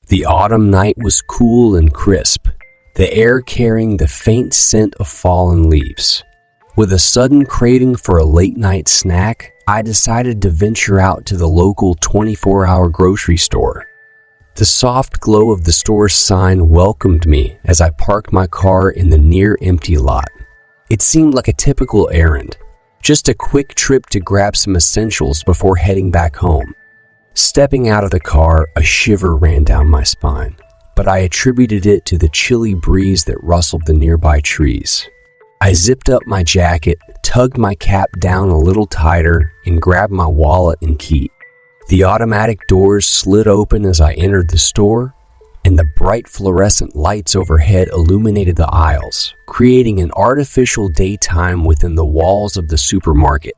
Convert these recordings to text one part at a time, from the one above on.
The autumn night was cool and crisp, the air carrying the faint scent of fallen leaves. With a sudden craving for a late-night snack, I decided to venture out to the local 24-hour grocery store. The soft glow of the store's sign welcomed me as I parked my car in the near-empty lot. It seemed like a typical errand, just a quick trip to grab some essentials before heading back home. Stepping out of the car, a shiver ran down my spine, but I attributed it to the chilly breeze that rustled the nearby trees. I zipped up my jacket, tugged my cap down a little tighter, and grabbed my wallet and key. The automatic doors slid open as I entered the store, and the bright fluorescent lights overhead illuminated the aisles, creating an artificial daytime within the walls of the supermarket.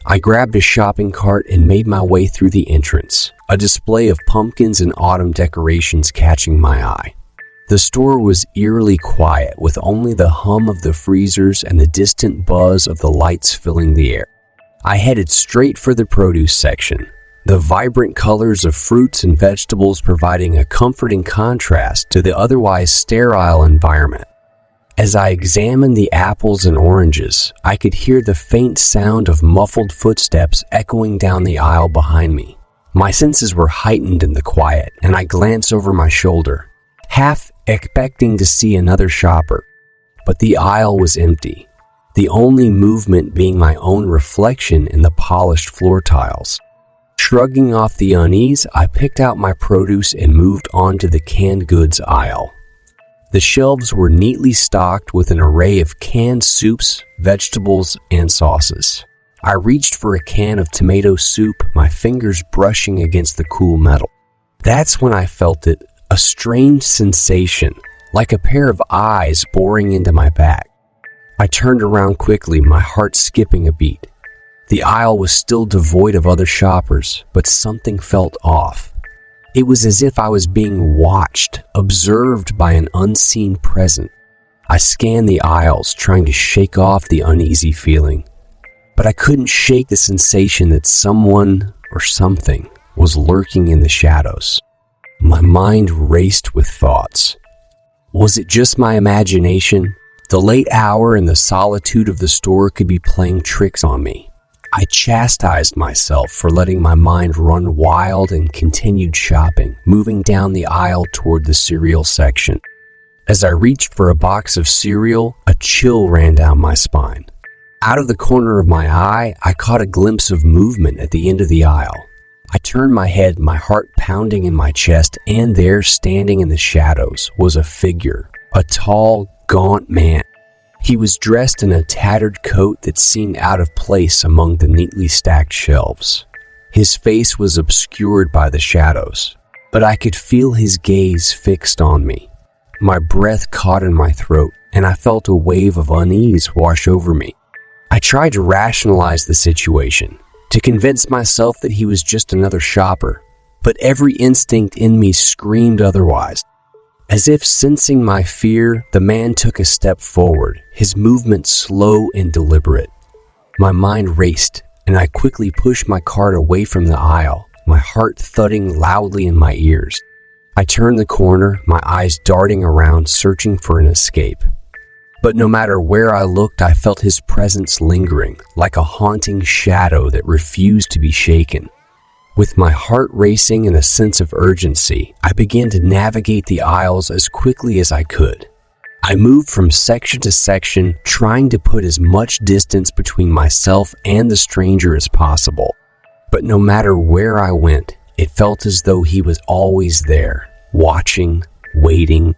I grabbed a shopping cart and made my way through the entrance, a display of pumpkins and autumn decorations catching my eye. The store was eerily quiet, with only the hum of the freezers and the distant buzz of the lights filling the air. I headed straight for the produce section, the vibrant colors of fruits and vegetables providing a comforting contrast to the otherwise sterile environment. As I examined the apples and oranges, I could hear the faint sound of muffled footsteps echoing down the aisle behind me. My senses were heightened in the quiet, and I glanced over my shoulder, half expecting to see another shopper. But the aisle was empty, the only movement being my own reflection in the polished floor tiles. Shrugging off the unease, I picked out my produce and moved on to the canned goods aisle. The shelves were neatly stocked with an array of canned soups, vegetables, and sauces. I reached for a can of tomato soup, my fingers brushing against the cool metal. That's when I felt it, a strange sensation, like a pair of eyes boring into my back. I turned around quickly, my heart skipping a beat. The aisle was still devoid of other shoppers, but something felt off. It was as if I was being watched, observed by an unseen presence. I scanned the aisles, trying to shake off the uneasy feeling, but I couldn't shake the sensation that someone or something was lurking in the shadows. My mind raced with thoughts. Was it just my imagination? The late hour and the solitude of the store could be playing tricks on me. I chastised myself for letting my mind run wild and continued shopping, moving down the aisle toward the cereal section. As I reached for a box of cereal, a chill ran down my spine. Out of the corner of my eye, I caught a glimpse of movement at the end of the aisle. I turned my head, my heart pounding in my chest, and there, standing in the shadows, was a figure, a tall, gaunt man. He was dressed in a tattered coat that seemed out of place among the neatly stacked shelves. His face was obscured by the shadows, but I could feel his gaze fixed on me. My breath caught in my throat, and I felt a wave of unease wash over me. I tried to rationalize the situation, to convince myself that he was just another shopper, but every instinct in me screamed otherwise. As if sensing my fear, the man took a step forward, his movement slow and deliberate. My mind raced, and I quickly pushed my cart away from the aisle, my heart thudding loudly in my ears. I turned the corner, my eyes darting around, searching for an escape. But no matter where I looked, I felt his presence lingering, like a haunting shadow that refused to be shaken. With my heart racing and a sense of urgency, I began to navigate the aisles as quickly as I could. I moved from section to section, trying to put as much distance between myself and the stranger as possible. But no matter where I went, it felt as though he was always there, watching, waiting.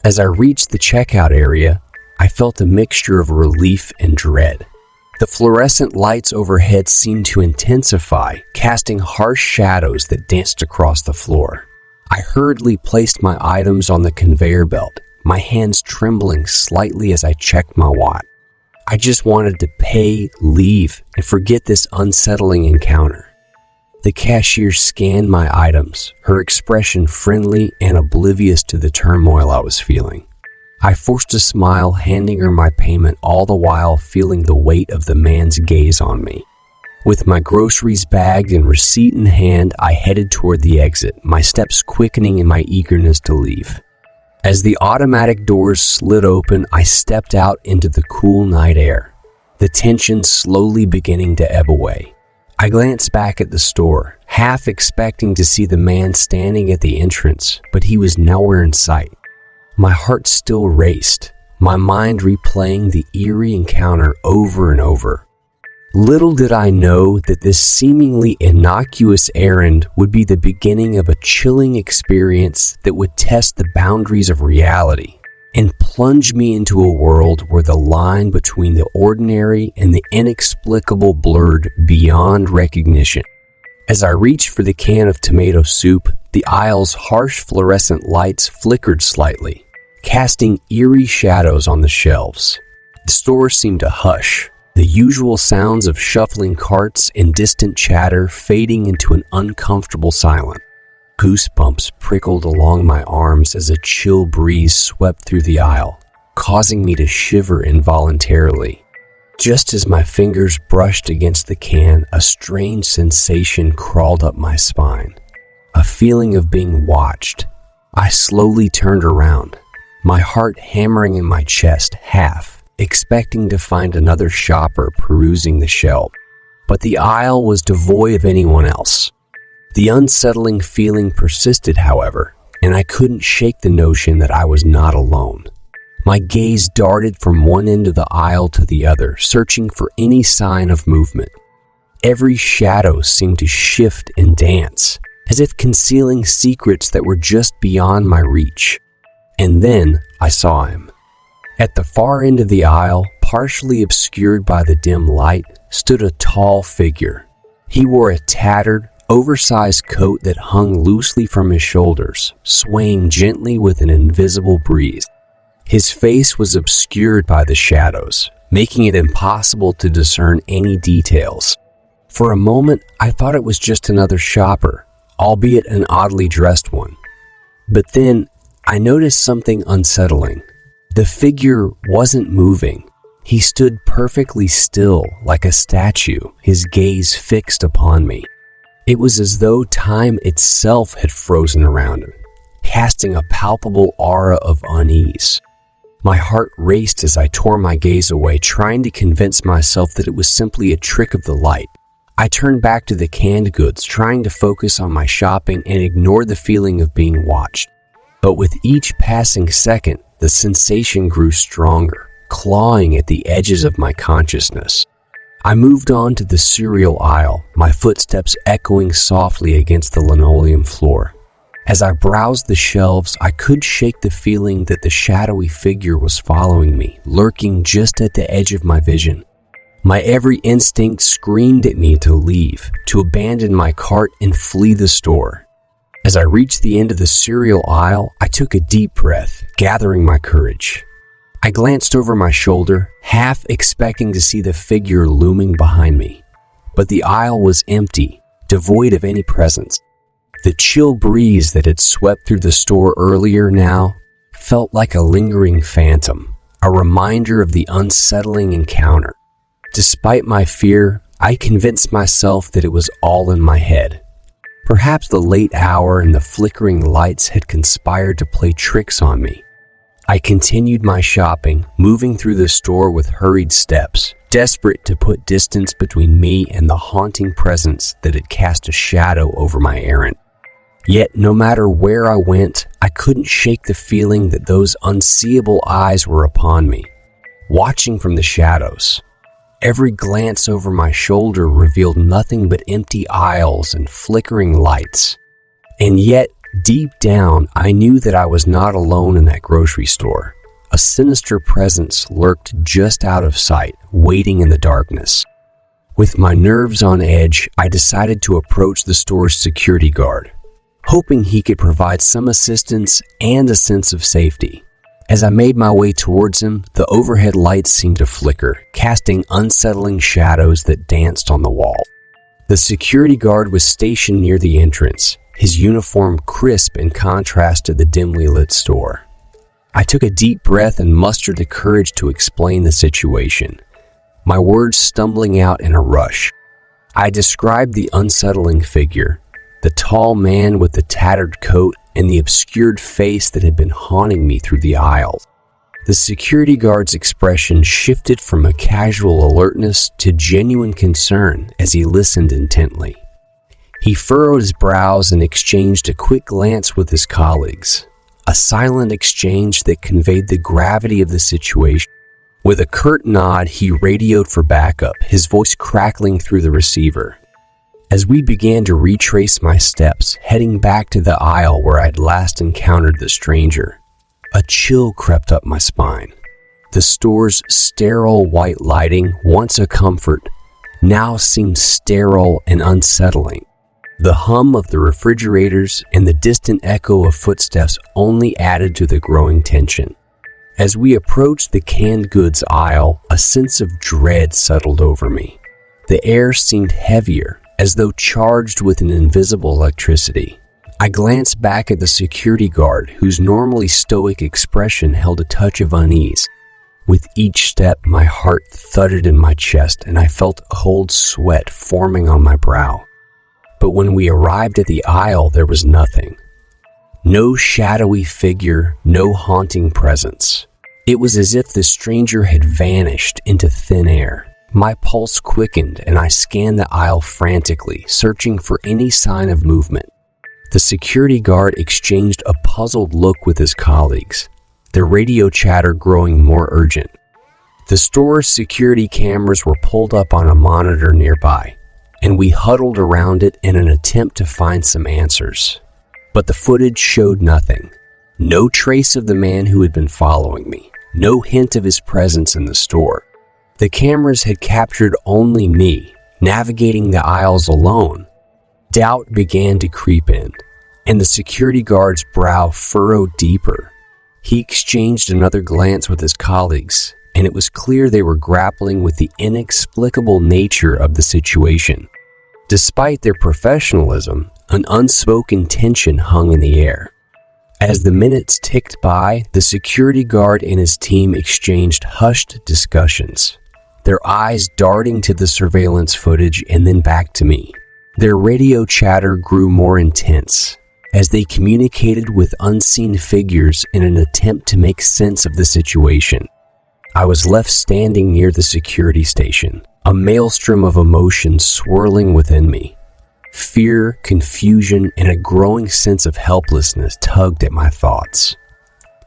As I reached the checkout area, I felt a mixture of relief and dread. The fluorescent lights overhead seemed to intensify, casting harsh shadows that danced across the floor. I hurriedly placed my items on the conveyor belt, my hands trembling slightly as I checked my watch. I just wanted to pay, leave, and forget this unsettling encounter. The cashier scanned my items, her expression friendly and oblivious to the turmoil I was feeling. I forced a smile, handing her my payment, all the while feeling the weight of the man's gaze on me. With my groceries bagged and receipt in hand, I headed toward the exit, my steps quickening in my eagerness to leave. As the automatic doors slid open, I stepped out into the cool night air, the tension slowly beginning to ebb away. I glanced back at the store, half expecting to see the man standing at the entrance, but he was nowhere in sight. My heart still raced, my mind replaying the eerie encounter over and over. Little did I know that this seemingly innocuous errand would be the beginning of a chilling experience that would test the boundaries of reality and plunge me into a world where the line between the ordinary and the inexplicable blurred beyond recognition. As I reached for the can of tomato soup, the aisle's harsh fluorescent lights flickered slightly, casting eerie shadows on the shelves. The store seemed to hush, the usual sounds of shuffling carts and distant chatter fading into an uncomfortable silence. Goosebumps prickled along my arms as a chill breeze swept through the aisle, causing me to shiver involuntarily. Just as my fingers brushed against the can, a strange sensation crawled up my spine, a feeling of being watched. I slowly turned around, my heart hammering in my chest, half expecting to find another shopper perusing the shelf. But the aisle was devoid of anyone else. The unsettling feeling persisted, however, and I couldn't shake the notion that I was not alone. My gaze darted from one end of the aisle to the other, searching for any sign of movement. Every shadow seemed to shift and dance, as if concealing secrets that were just beyond my reach. And then I saw him. At the far end of the aisle, partially obscured by the dim light, stood a tall figure. He wore a tattered, oversized coat that hung loosely from his shoulders, swaying gently with an invisible breeze. His face was obscured by the shadows, making it impossible to discern any details. For a moment, I thought it was just another shopper, albeit an oddly dressed one. But then, I noticed something unsettling. The figure wasn't moving. He stood perfectly still, like a statue, his gaze fixed upon me. It was as though time itself had frozen around him, casting a palpable aura of unease. My heart raced as I tore my gaze away, trying to convince myself that it was simply a trick of the light. I turned back to the canned goods, trying to focus on my shopping and ignore the feeling of being watched. But with each passing second, the sensation grew stronger, clawing at the edges of my consciousness. I moved on to the cereal aisle, my footsteps echoing softly against the linoleum floor. As I browsed the shelves, I could shake the feeling that the shadowy figure was following me, lurking just at the edge of my vision. My every instinct screamed at me to leave, to abandon my cart and flee the store. As I reached the end of the cereal aisle, I took a deep breath, gathering my courage. I glanced over my shoulder, half expecting to see the figure looming behind me. But the aisle was empty, devoid of any presence. The chill breeze that had swept through the store earlier now felt like a lingering phantom, a reminder of the unsettling encounter. Despite my fear, I convinced myself that it was all in my head. Perhaps the late hour and the flickering lights had conspired to play tricks on me. I continued my shopping, moving through the store with hurried steps, desperate to put distance between me and the haunting presence that had cast a shadow over my errand. Yet, no matter where I went, I couldn't shake the feeling that those unseeable eyes were upon me, watching from the shadows. Every glance over my shoulder revealed nothing but empty aisles and flickering lights. And yet, deep down, I knew that I was not alone in that grocery store. A sinister presence lurked just out of sight, waiting in the darkness. With my nerves on edge, I decided to approach the store's security guard, hoping he could provide some assistance and a sense of safety. As I made my way towards him, the overhead lights seemed to flicker, casting unsettling shadows that danced on the wall. The security guard was stationed near the entrance, his uniform crisp in contrast to the dimly lit store. I took a deep breath and mustered the courage to explain the situation, my words stumbling out in a rush. I described the unsettling figure, the tall man with the tattered coat and the obscured face that had been haunting me through the aisles. The security guard's expression shifted from a casual alertness to genuine concern as he listened intently. He furrowed his brows and exchanged a quick glance with his colleagues, a silent exchange that conveyed the gravity of the situation. With a curt nod, he radioed for backup, his voice crackling through the receiver. As we began to retrace my steps, heading back to the aisle where I'd last encountered the stranger, a chill crept up my spine. The store's sterile white lighting, once a comfort, now seemed sterile and unsettling. The hum of the refrigerators and the distant echo of footsteps only added to the growing tension. As we approached the canned goods aisle, a sense of dread settled over me. The air seemed heavier, as though charged with an invisible electricity. I glanced back at the security guard, whose normally stoic expression held a touch of unease. With each step, my heart thudded in my chest, and I felt a cold sweat forming on my brow. But when we arrived at the aisle, there was nothing. No shadowy figure, no haunting presence. It was as if the stranger had vanished into thin air. My pulse quickened, and I scanned the aisle frantically, searching for any sign of movement. The security guard exchanged a puzzled look with his colleagues, their radio chatter growing more urgent. The store's security cameras were pulled up on a monitor nearby, and we huddled around it in an attempt to find some answers. But the footage showed nothing. No trace of the man who had been following me, no hint of his presence in the store. The cameras had captured only me, navigating the aisles alone. Doubt began to creep in, and the security guard's brow furrowed deeper. He exchanged another glance with his colleagues, and it was clear they were grappling with the inexplicable nature of the situation. Despite their professionalism, an unspoken tension hung in the air. As the minutes ticked by, the security guard and his team exchanged hushed discussions, their eyes darting to the surveillance footage and then back to me. Their radio chatter grew more intense as they communicated with unseen figures in an attempt to make sense of the situation. I was left standing near the security station, a maelstrom of emotions swirling within me. Fear, confusion, and a growing sense of helplessness tugged at my thoughts.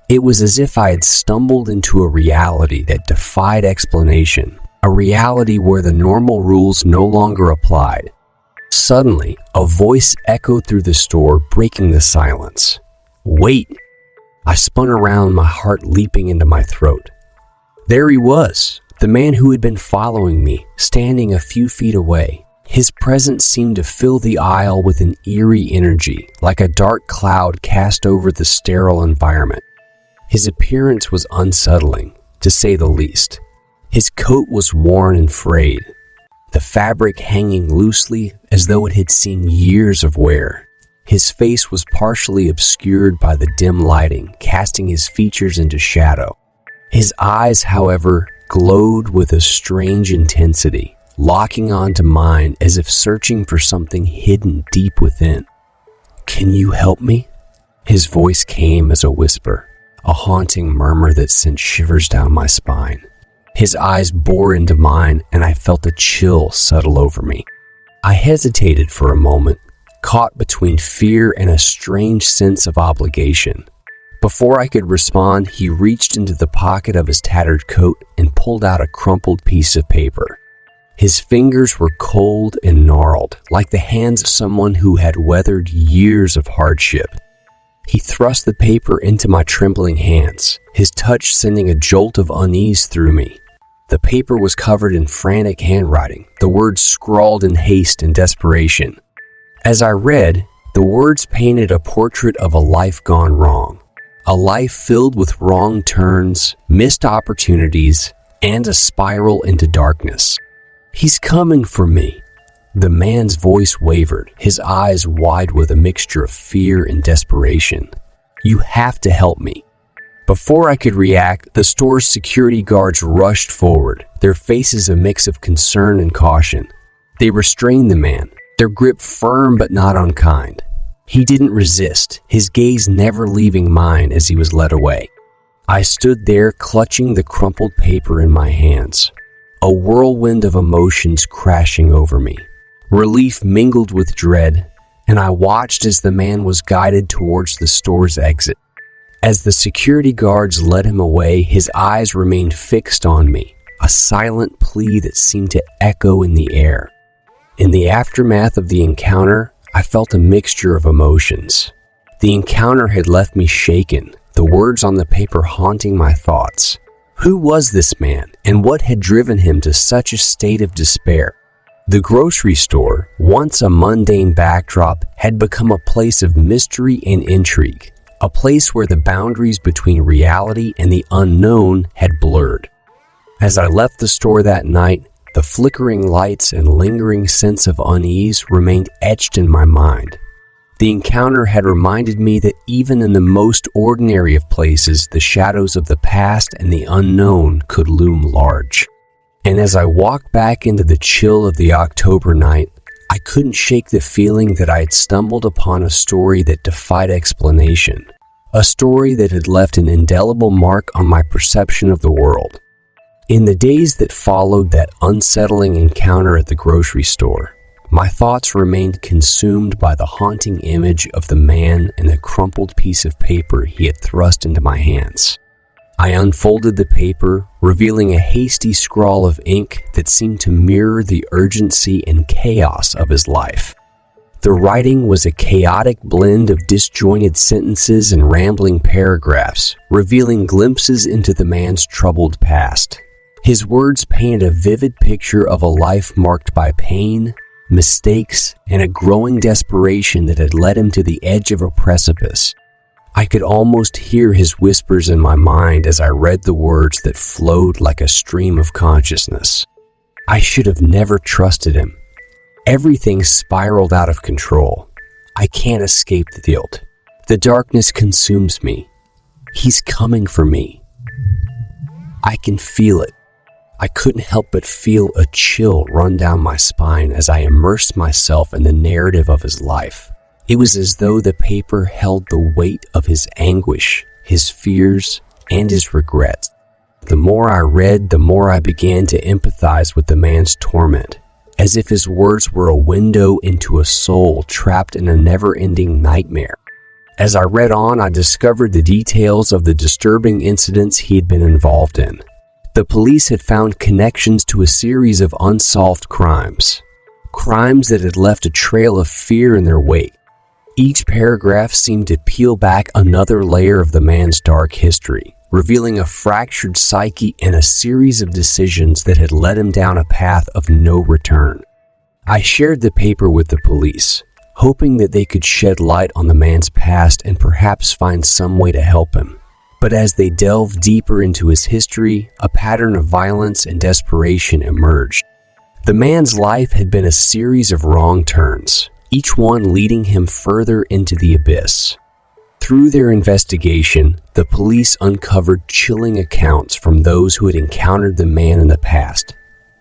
It was as if I had stumbled into a reality that defied explanation, a reality where the normal rules no longer applied. Suddenly, a voice echoed through the store, breaking the silence. "Wait!" I spun around, my heart leaping into my throat. There he was, the man who had been following me, standing a few feet away. His presence seemed to fill the aisle with an eerie energy, like a dark cloud cast over the sterile environment. His appearance was unsettling, to say the least. His coat was worn and frayed, the fabric hanging loosely as though it had seen years of wear. His face was partially obscured by the dim lighting, casting his features into shadow. His eyes, however, glowed with a strange intensity, locking onto mine as if searching for something hidden deep within. "Can you help me?" His voice came as a whisper, a haunting murmur that sent shivers down my spine. His eyes bore into mine, and I felt a chill settle over me. I hesitated for a moment, caught between fear and a strange sense of obligation. Before I could respond, he reached into the pocket of his tattered coat and pulled out a crumpled piece of paper. His fingers were cold and gnarled, like the hands of someone who had weathered years of hardship. He thrust the paper into my trembling hands, his touch sending a jolt of unease through me. The paper was covered in frantic handwriting, the words scrawled in haste and desperation. As I read, the words painted a portrait of a life gone wrong, a life filled with wrong turns, missed opportunities, and a spiral into darkness. "He's coming for me." The man's voice wavered, his eyes wide with a mixture of fear and desperation. "You have to help me." Before I could react, the store's security guards rushed forward, their faces a mix of concern and caution. They restrained the man, their grip firm but not unkind. He didn't resist, his gaze never leaving mine as he was led away. I stood there clutching the crumpled paper in my hands, a whirlwind of emotions crashing over me. Relief mingled with dread, and I watched as the man was guided towards the store's exit. As the security guards led him away, his eyes remained fixed on me, a silent plea that seemed to echo in the air. In the aftermath of the encounter, I felt a mixture of emotions. The encounter had left me shaken, the words on the paper haunting my thoughts. Who was this man, and what had driven him to such a state of despair? The grocery store, once a mundane backdrop, had become a place of mystery and intrigue, a place where the boundaries between reality and the unknown had blurred. As I left the store that night, the flickering lights and lingering sense of unease remained etched in my mind. The encounter had reminded me that even in the most ordinary of places, the shadows of the past and the unknown could loom large. And as I walked back into the chill of the October night, I couldn't shake the feeling that I had stumbled upon a story that defied explanation, a story that had left an indelible mark on my perception of the world. In the days that followed that unsettling encounter at the grocery store, my thoughts remained consumed by the haunting image of the man and the crumpled piece of paper he had thrust into my hands. I unfolded the paper, revealing a hasty scrawl of ink that seemed to mirror the urgency and chaos of his life. The writing was a chaotic blend of disjointed sentences and rambling paragraphs, revealing glimpses into the man's troubled past. His words painted a vivid picture of a life marked by pain, mistakes, and a growing desperation that had led him to the edge of a precipice. I could almost hear his whispers in my mind as I read the words that flowed like a stream of consciousness. I should have never trusted him. Everything spiraled out of control. I can't escape the guilt. The darkness consumes me. He's coming for me. I can feel it. I couldn't help but feel a chill run down my spine as I immersed myself in the narrative of his life. It was as though the paper held the weight of his anguish, his fears, and his regrets. The more I read, the more I began to empathize with the man's torment, as if his words were a window into a soul trapped in a never-ending nightmare. As I read on, I discovered the details of the disturbing incidents he had been involved in. The police had found connections to a series of unsolved crimes that had left a trail of fear in their wake. Each paragraph seemed to peel back another layer of the man's dark history, revealing a fractured psyche and a series of decisions that had led him down a path of no return. I shared the paper with the police, hoping that they could shed light on the man's past and perhaps find some way to help him. But as they delved deeper into his history, a pattern of violence and desperation emerged. The man's life had been a series of wrong turns, each one leading him further into the abyss. Through their investigation, the police uncovered chilling accounts from those who had encountered the man in the past,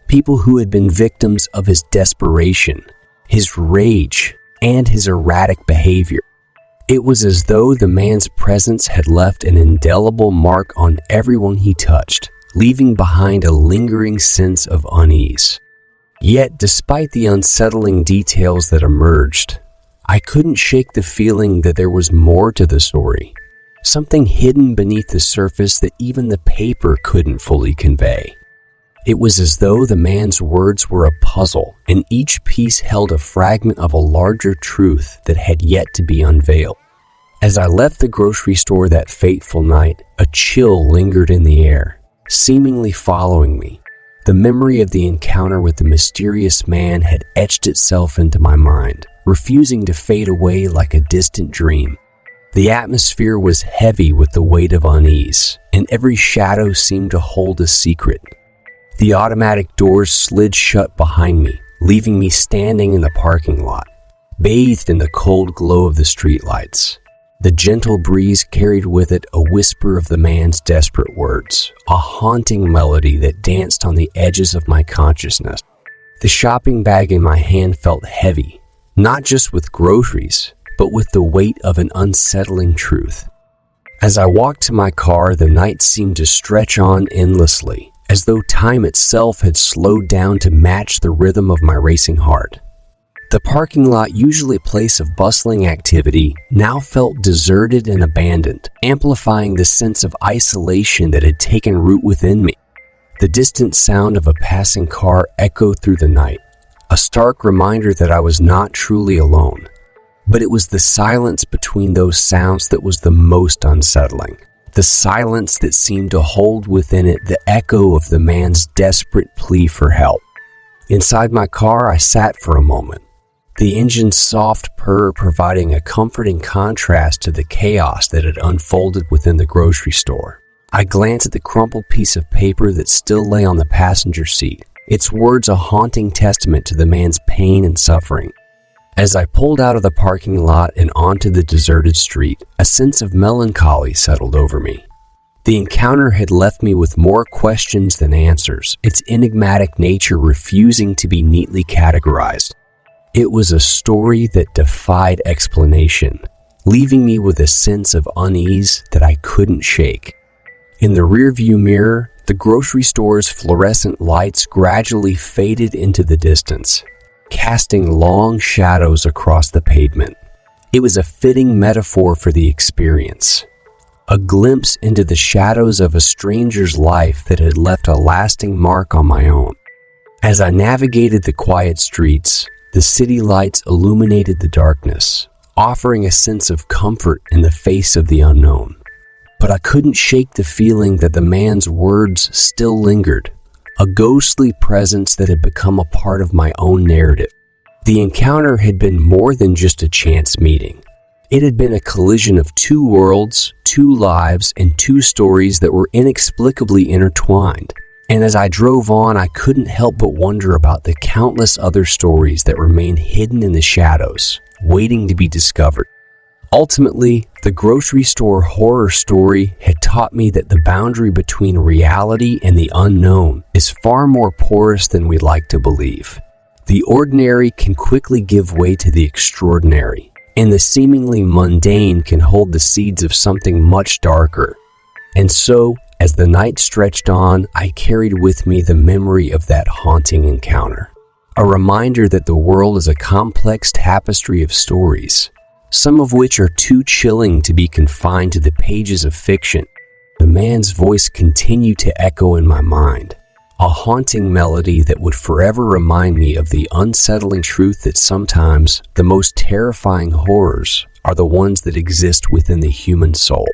people who had been victims of his desperation, his rage, and his erratic behavior. It was as though the man's presence had left an indelible mark on everyone he touched, leaving behind a lingering sense of unease. Yet, despite the unsettling details that emerged, I couldn't shake the feeling that there was more to the story, something hidden beneath the surface that even the paper couldn't fully convey. It was as though the man's words were a puzzle, and each piece held a fragment of a larger truth that had yet to be unveiled. As I left the grocery store that fateful night, a chill lingered in the air, seemingly following me. The memory of the encounter with the mysterious man had etched itself into my mind, refusing to fade away like a distant dream. The atmosphere was heavy with the weight of unease, and every shadow seemed to hold a secret. The automatic doors slid shut behind me, leaving me standing in the parking lot, bathed in the cold glow of the streetlights. The gentle breeze carried with it a whisper of the man's desperate words, a haunting melody that danced on the edges of my consciousness. The shopping bag in my hand felt heavy, not just with groceries, but with the weight of an unsettling truth. As I walked to my car, the night seemed to stretch on endlessly, as though time itself had slowed down to match the rhythm of my racing heart. The parking lot, usually a place of bustling activity, now felt deserted and abandoned, amplifying the sense of isolation that had taken root within me. The distant sound of a passing car echoed through the night, a stark reminder that I was not truly alone. But it was the silence between those sounds that was the most unsettling. The silence that seemed to hold within it the echo of the man's desperate plea for help. Inside my car, I sat for a moment, the engine's soft purr providing a comforting contrast to the chaos that had unfolded within the grocery store. I glanced at the crumpled piece of paper that still lay on the passenger seat, its words a haunting testament to the man's pain and suffering. As I pulled out of the parking lot and onto the deserted street, a sense of melancholy settled over me. The encounter had left me with more questions than answers, its enigmatic nature refusing to be neatly categorized. It was a story that defied explanation, leaving me with a sense of unease that I couldn't shake. In the rearview mirror, the grocery store's fluorescent lights gradually faded into the distance, casting long shadows across the pavement. It was a fitting metaphor for the experience, a glimpse into the shadows of a stranger's life that had left a lasting mark on my own. As I navigated the quiet streets, the city lights illuminated the darkness, offering a sense of comfort in the face of the unknown. But I couldn't shake the feeling that the man's words still lingered, a ghostly presence that had become a part of my own narrative. The encounter had been more than just a chance meeting. It had been a collision of two worlds, two lives, and two stories that were inexplicably intertwined. And as I drove on, I couldn't help but wonder about the countless other stories that remained hidden in the shadows, waiting to be discovered. Ultimately, the grocery store horror story had taught me that the boundary between reality and the unknown is far more porous than we'd like to believe. The ordinary can quickly give way to the extraordinary, and the seemingly mundane can hold the seeds of something much darker. And so, as the night stretched on, I carried with me the memory of that haunting encounter, a reminder that the world is a complex tapestry of stories, some of which are too chilling to be confined to the pages of fiction. The man's voice continued to echo in my mind, a haunting melody that would forever remind me of the unsettling truth that sometimes the most terrifying horrors are the ones that exist within the human soul.